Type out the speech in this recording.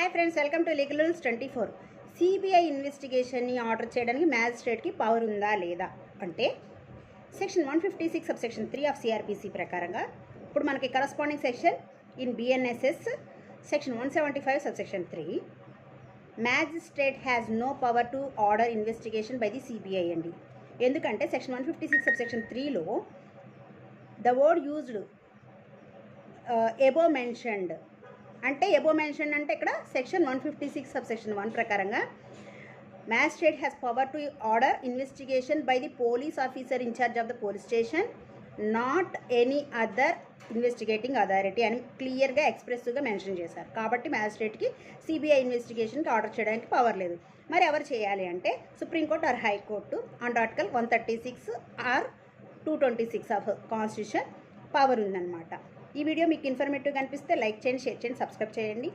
Hi friends, welcome to legal rules 24. CBI ఇన్వెస్టిగేషన్ని order చేయడానికి మ్యాజిస్ట్రేట్కి పవర్ ఉందా లేదా అంటే section 156 sub section 3 of CrPC ప్రకారంగా ఇప్పుడు మనకి corresponding section in BNSS section 175 sub section 3 magistrate has no power to order investigation by the CBI అండి. ఎందుకంటే సెక్షన్ 156 సబ్ సెక్షన్ 3లో the word used above mentioned అంటే ఎబో మెన్షన్ అంటే ఇక్కడ section 156 sub section 1 ప్రకారంగా magistrate has power to order investigation by the police officer in charge of the police station, not any other investigating authority అని క్లియర్గా ఎక్స్ప్రెసివ్గా mention చేశారు. కాబట్టి మ్యాజిస్ట్రేట్కి సిబిఐ ఇన్వెస్టిగేషన్కి ఆర్డర్ చేయడానికి పవర్ లేదు. మరి ఎవరు చేయాలి అంటే supreme court or high court and article 136 or 226 of constitution power ఉందన్నమాట. ఈ వీడియో మీకు ఇన్ఫర్మేటివ్గా అనిపిస్తే లైక్ చేయండి, షేర్ చేయండి, సబ్స్క్రైబ్ చేయండి.